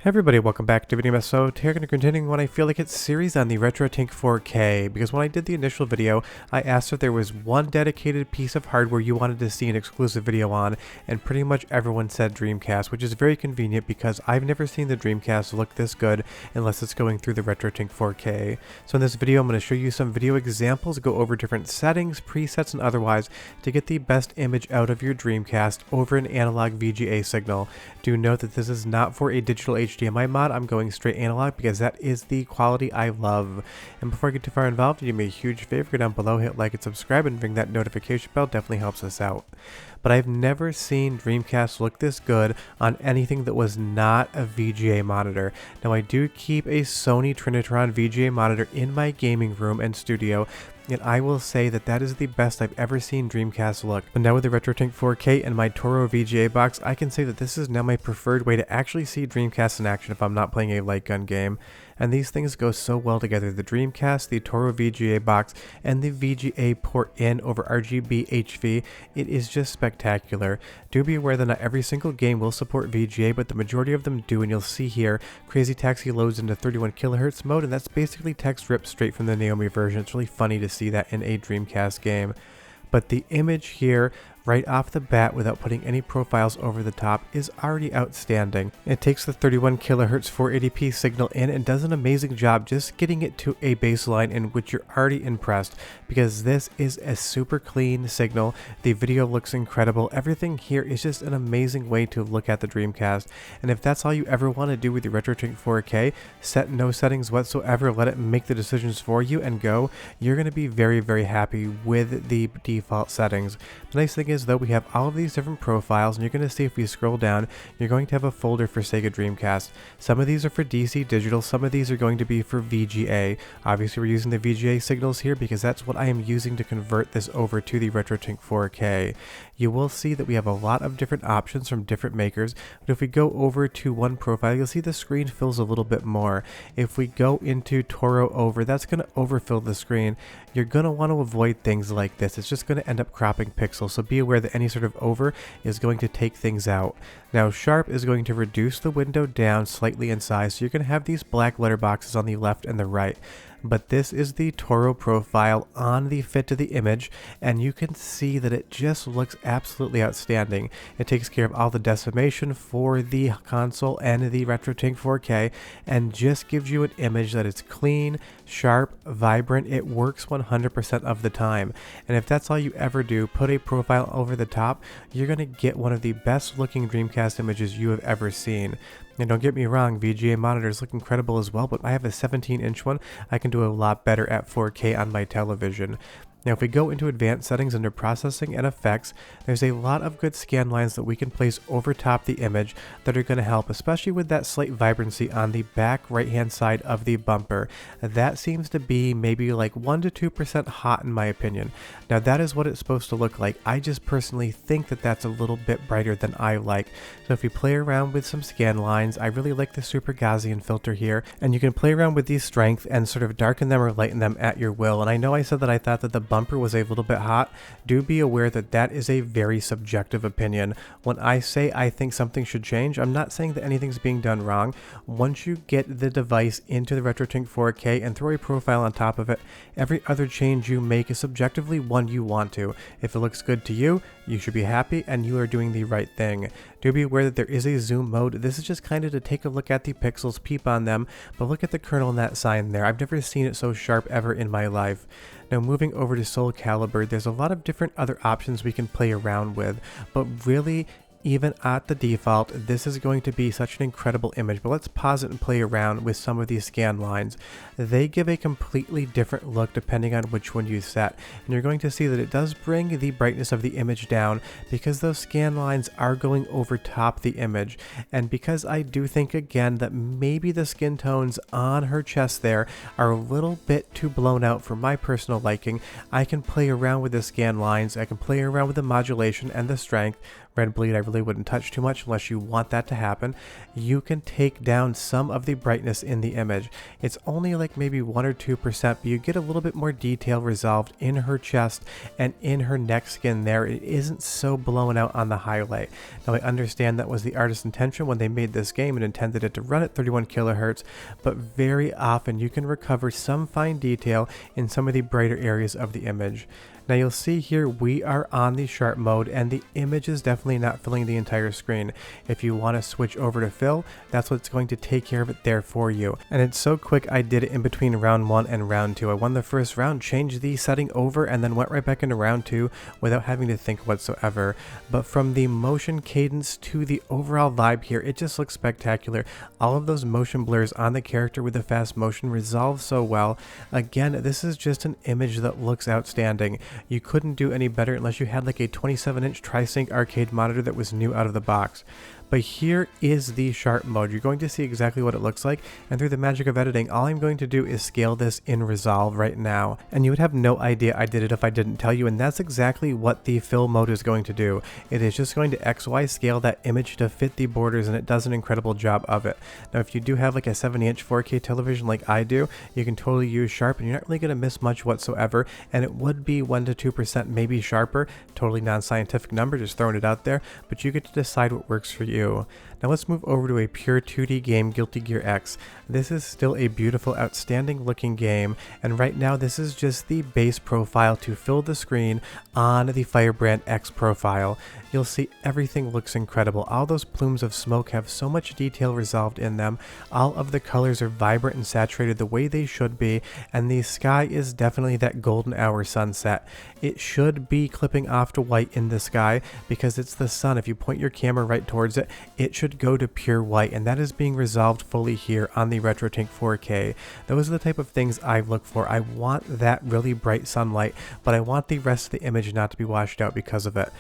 Hey everybody, welcome back to Video So today we're going to continue what I feel like it's series on the RetroTink 4K, because when I did the initial video, I asked if there was one dedicated piece of hardware you wanted to see an exclusive video on, and pretty much everyone said Dreamcast, which is very convenient because I've never seen the Dreamcast look this good unless it's going through the RetroTink 4K. So in this video, I'm going to show you some video examples, go over different settings, presets, and otherwise to get the best image out of your Dreamcast over an analog VGA signal. Do note that this is not for a digital HDMI mod. I'm going straight analog because that is the quality I love. And before I get too far involved, do me a huge favor, go down below, hit like and subscribe, and ring that notification bell, definitely helps us out. But I've never seen Dreamcast look this good on anything that was not a VGA monitor. Now I do keep a Sony Trinitron VGA monitor in my gaming room and studio, and I will say that that is the best I've ever seen Dreamcast look. But now with the RetroTink 4K and my Toro VGA box, I can say that this is now my preferred way to actually see Dreamcast in action if I'm not playing a light gun game. And these things go so well together. The Dreamcast, the Toro VGA box, and the VGA port in over RGB HV, it is just spectacular. Do be aware that not every single game will support VGA, but the majority of them do, and you'll see here, Crazy Taxi loads into 31 kHz mode, and that's basically text ripped straight from the Naomi version. It's really funny to see that in a Dreamcast game. But the image here, right off the bat without putting any profiles over the top, is already outstanding. It takes the 31 kHz 480p signal in and does an amazing job just getting it to a baseline in which you're already impressed, because this is a super clean signal. The video looks incredible. Everything here is just an amazing way to look at the Dreamcast. And if that's all you ever want to do with your RetroTink 4K, set no settings whatsoever, let it make the decisions for you and go, you're going to be very, very happy with the default settings. The nice thing is though, we have all of these different profiles, and you're going to see if we scroll down, you're going to have a folder for Sega Dreamcast. Some of these are for DC digital, some of these are going to be for VGA. Obviously we're using the VGA signals here because that's what I am using to convert this over to the RetroTink 4K. You will see that we have a lot of different options from different makers, but if we go over to one profile, you'll see the screen fills a little bit more. If we go into Toro over, that's going to overfill the screen. You're going to want to avoid things like this. It's just going to end up cropping pixels, so be aware that any sort of over is going to take things out. Now Sharp is going to reduce the window down slightly in size, so you're going to have these black letterboxes on the left and the right. But this is the Toro profile on the fit to the image, and you can see that it just looks absolutely outstanding. It takes care of all the decimation for the console and the RetroTink 4K, and just gives you an image that is clean, sharp, vibrant. It works 100% of the time. And if that's all you ever do, put a profile over the top, you're going to get one of the best looking Dreamcast images you have ever seen. And don't get me wrong, VGA monitors look incredible as well, but I have a 17-inch one. I can do a lot better at 4K on my television. Now if we go into advanced settings under processing and effects, there's a lot of good scan lines that we can place over top the image that are going to help, especially with that slight vibrancy on the back right hand side of the bumper. That seems to be maybe like 1 to 2% hot in my opinion. Now that is what it's supposed to look like. I just personally think that that's a little bit brighter than I like. So if you play around with some scan lines, I really like the Super Gaussian filter here, and you can play around with these strength and sort of darken them or lighten them at your will. And I know I said that I thought that the bumper was a little bit hot. Do be aware that that is a very subjective opinion. When I say I think something should change, I'm not saying that anything's being done wrong. Once you get the device into the RetroTink 4K and throw a profile on top of it, every other change you make is subjectively one you want to. If it looks good to you, you should be happy and you are doing the right thing. Do be aware that there is a zoom mode. This is just kind of to take a look at the pixels, peep on them, but look at the kernel in that sign there. I've never seen it so sharp ever in my life. Now moving over to Soul Calibur, there's a lot of different other options we can play around with, but really, even at the default, this is going to be such an incredible image. But let's pause it and play around with some of these scan lines. They give a completely different look depending on which one you set. And you're going to see that it does bring the brightness of the image down because those scan lines are going over top the image. And because I do think again that maybe the skin tones on her chest there are a little bit too blown out for my personal liking, I can play around with the scan lines, I can play around with the modulation and the strength, red bleed I really wouldn't touch too much unless you want that to happen. You can take down some of the brightness in the image. It's only like maybe 1 or 2%, but you get a little bit more detail resolved in her chest and in her neck skin there. It isn't so blown out on the highlight. Now I understand that was the artist's intention when they made this game and intended it to run at 31 kilohertz, but very often you can recover some fine detail in some of the brighter areas of the image. Now you'll see here we are on the sharp mode and the image is definitely not filling the entire screen. If you want to switch over to fill, that's what's going to take care of it there for you. And it's so quick I did it in between round 1 and round 2. I won the first round, changed the setting over, and then went right back into round 2 without having to think whatsoever. But from the motion cadence to the overall vibe here, it just looks spectacular. All of those motion blurs on the character with the fast motion resolve so well. Again, this is just an image that looks outstanding. You couldn't do any better unless you had like a 27-inch Tri-Sync arcade monitor that was new out of the box. But here is the sharp mode. You're going to see exactly what it looks like, and through the magic of editing, all I'm going to do is scale this in Resolve right now. And you would have no idea I did it if I didn't tell you, and that's exactly what the fill mode is going to do. It is just going to XY scale that image to fit the borders, and it does an incredible job of it. Now if you do have like a 70-inch 4K television like I do, you can totally use sharp, and you're not really going to miss much whatsoever, and it would be 1 to 2% maybe sharper. Totally non-scientific number, just throwing it out there, but you get to decide what works for you. Now let's move over to a pure 2D game, Guilty Gear X. This is still a beautiful, outstanding looking game, and right now this is just the base profile to fill the screen on the Firebrand X profile. You'll see everything looks incredible. All those plumes of smoke have so much detail resolved in them. All of the colors are vibrant and saturated the way they should be, and the sky is definitely that golden hour sunset. It should be clipping off to white in the sky because it's the sun. If you point your camera right towards it, it should go to pure white, and that is being resolved fully here on the RetroTink 4K. Those are the type of things I look for. I want that really bright sunlight, but I want the rest of the image not to be washed out because of it.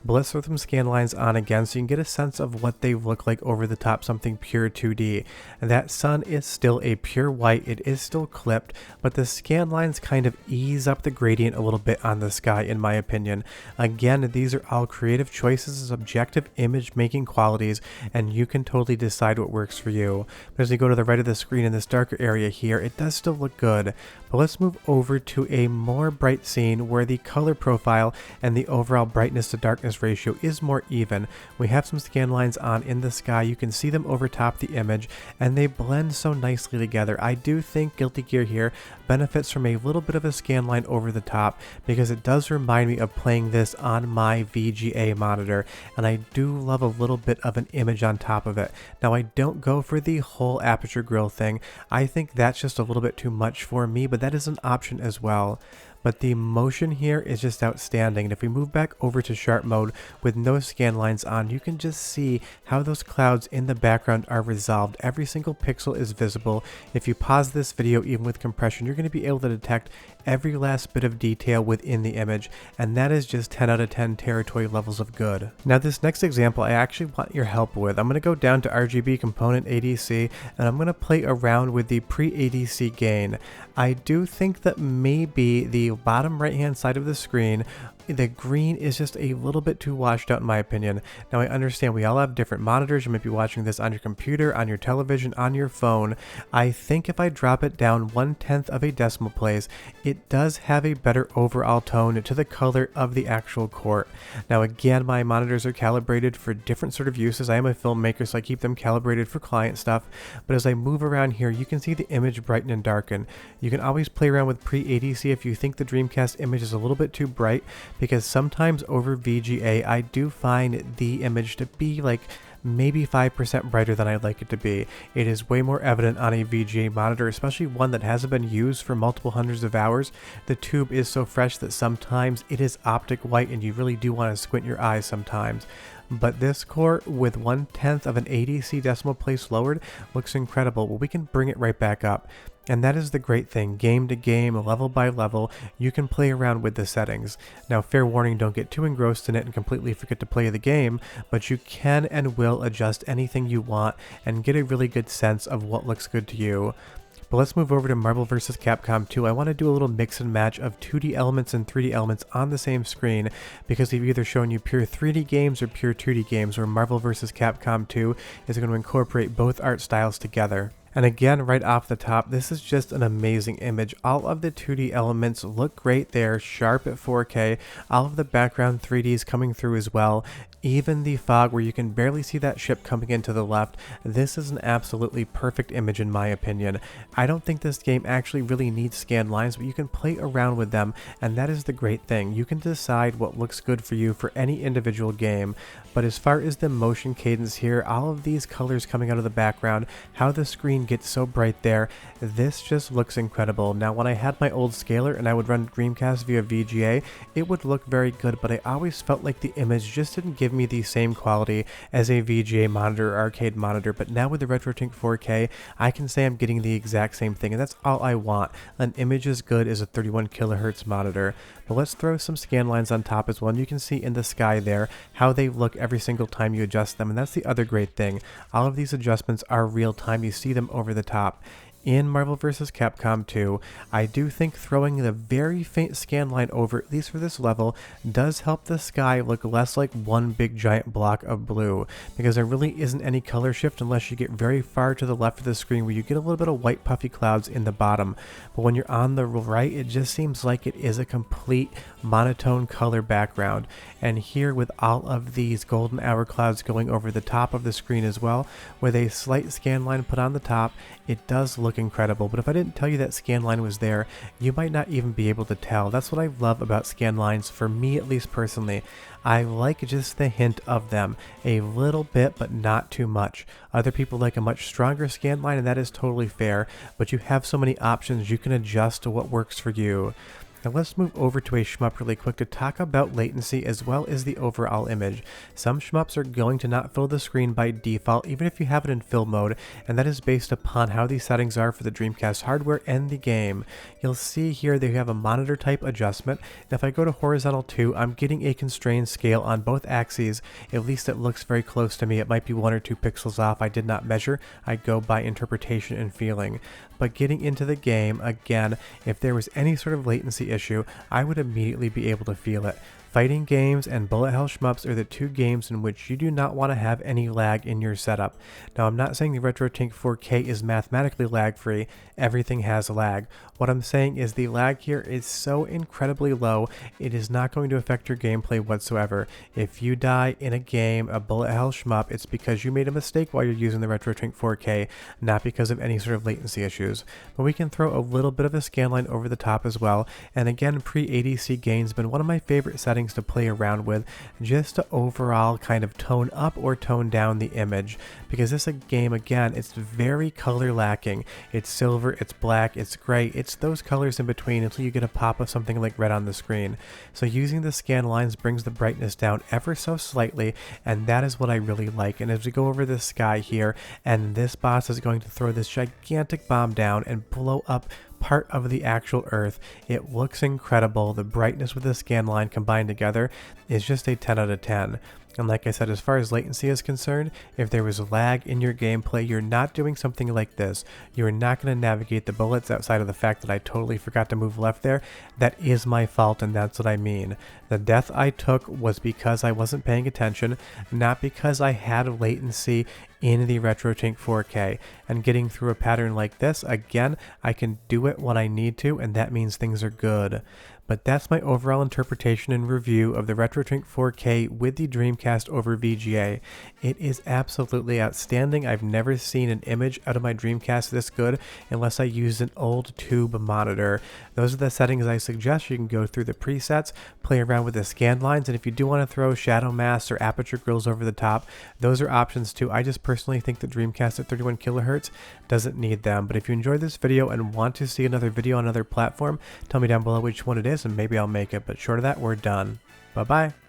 But let's throw some scan lines on again so you can get a sense of what they look like over the top, something pure 2D. And that sun is still a pure white, it is still clipped, but the scan lines kind of ease up the gradient a little bit on the sky in my opinion. Again, these are all creative choices as objective image making qualities, and you can totally decide what works for you. But as we go to the right of the screen in this darker area here, it does still look good. But let's move over to a more bright scene where the color profile and the overall brightness to darkness ratio is more even. We have some scan lines on in the sky. You can see them over top the image, and they blend so nicely together. I do think Guilty Gear here benefits from a little bit of a scan line over the top because it does remind me of playing this on my VGA monitor, and I do love a little bit of an image on top of it. Now I don't go for the whole aperture grill thing. I think that's just a little bit too much for me, but that is an option as well. But the motion here is just outstanding, and if we move back over to sharp mode with no scan lines on, you can just see how those clouds in the background are resolved. Every single pixel is visible. If you pause this video even with compression, you're going to be able to detect every last bit of detail within the image, and that is just 10 out of 10 territory levels of good. Now this next example I actually want your help with. I'm going to go down to RGB component ADC, and I'm going to play around with the pre-ADC gain. I do think that maybe the bottom right hand side of the screen, the green is just a little bit too washed out in my opinion. Now I understand we all have different monitors. You might be watching this on your computer, on your television, on your phone. I think if I drop it down 1/10 of a decimal place, it does have a better overall tone to the color of the actual court. Now again, my monitors are calibrated for different sort of uses. I am a filmmaker, so I keep them calibrated for client stuff. But as I move around here, you can see the image brighten and darken. You can always play around with pre-ADC if you think the Dreamcast image is a little bit too bright, because sometimes over VGA I do find the image to be like maybe 5% brighter than I'd like it to be. It is way more evident on a VGA monitor, especially one that hasn't been used for multiple hundreds of hours. The tube is so fresh that sometimes it is optic white and you really do want to squint your eyes sometimes. But this core with 1/10 of an ADC decimal place lowered looks incredible. Well, we can bring it right back up. And that is the great thing, game to game, level by level, you can play around with the settings. Now fair warning, don't get too engrossed in it and completely forget to play the game, but you can and will adjust anything you want and get a really good sense of what looks good to you. But let's move over to Marvel vs. Capcom 2. I want to do a little mix and match of 2D elements and 3D elements on the same screen, because they've either shown you pure 3D games or pure 2D games, where Marvel vs. Capcom 2 is going to incorporate both art styles together. And again, right off the top, this is just an amazing image. All of the 2D elements look great. They're sharp at 4K. All of the background 3Ds coming through as well. Even the fog where you can barely see that ship coming in to the left. This is an absolutely perfect image in my opinion. I don't think this game actually really needs scan lines, but you can play around with them, and that is the great thing. You can decide what looks good for you for any individual game. But as far as the motion cadence here, all of these colors coming out of the background, how the screen gets so bright there, this just looks incredible. Now when I had my old scaler and I would run Dreamcast via VGA, it would look very good, but I always felt like the image just didn't give me the same quality as a VGA monitor or arcade monitor. But now with the RetroTink 4K, I can say I'm getting the exact same thing, and that's all I want. An image as good as a 31 kilohertz monitor. But let's throw some scan lines on top as well, and you can see in the sky there how they look every single time you adjust them, and that's the other great thing. All of these adjustments are real time. You see them over the top. In Marvel vs. Capcom 2, I do think throwing the very faint scan line over, at least for this level, does help the sky look less like one big giant block of blue, because there really isn't any color shift unless you get very far to the left of the screen where you get a little bit of white puffy clouds in the bottom. But when you're on the right, it just seems like it is a complete monotone color background. And here with all of these golden hour clouds going over the top of the screen as well, with a slight scan line put on the top, it does look incredible. But if I didn't tell you that scan line was there, you might not even be able to tell. That's what I love about scan lines, for me at least personally. I like just the hint of them, a little bit but not too much. Other people like a much stronger scan line, and that is totally fair, but you have so many options you can adjust to what works for you. Now let's move over to a shmup really quick to talk about latency as well as the overall image. Some shmups are going to not fill the screen by default even if you have it in fill mode, and that is based upon how these settings are for the Dreamcast hardware and the game. You'll see here they have a monitor type adjustment, and if I go to horizontal 2, I'm getting a constrained scale on both axes. At least it looks very close to me. It might be 1 or 2 pixels off. I did not measure. I go by interpretation and feeling. But getting into the game, again, if there was any sort of latency issue, I would immediately be able to feel it. Fighting games and bullet hell shmups are the two games in which you do not want to have any lag in your setup. Now, I'm not saying the RetroTink 4K is mathematically lag-free. Everything has lag. What I'm saying is the lag here is so incredibly low, it is not going to affect your gameplay whatsoever. If you die in a game, a bullet hell shmup, it's because you made a mistake while you're using the RetroTink 4K, not because of any sort of latency issues. But we can throw a little bit of a scanline over the top as well, and again, pre-ADC gain's been one of my favorite settings to play around with, just to overall kind of tone up or tone down the image, because this game, again, it's very color lacking. It's silver, it's black, it's gray, it's those colors in between until you get a pop of something like red on the screen. So using the scan lines brings the brightness down ever so slightly, and that is what I really like. And as we go over the sky here, and this boss is going to throw this gigantic bomb down and blow up part of the actual Earth. It looks incredible. The brightness with the scan line combined together is just a 10 out of 10. And like I said, as far as latency is concerned, if there was lag in your gameplay, you're not doing something like this. You're not going to navigate the bullets outside of the fact that I totally forgot to move left there. That is my fault, and that's what I mean. The death I took was because I wasn't paying attention, not because I had latency in the RetroTink 4K. And getting through a pattern like this, again, I can do it when I need to, and that means things are good. But that's my overall interpretation and review of the RetroTink 4K with the Dreamcast over VGA. It is absolutely outstanding. I've never seen an image out of my Dreamcast this good unless I used an old tube monitor. Those are the settings I suggest. You can go through the presets, play around with the scan lines, and if you do want to throw shadow masks or aperture grills over the top, those are options too. I just personally think the Dreamcast at 31 kilohertz doesn't need them. But if you enjoyed this video and want to see another video on another platform, tell me down below which one it is and maybe I'll make it. But short of that, we're done. Bye bye.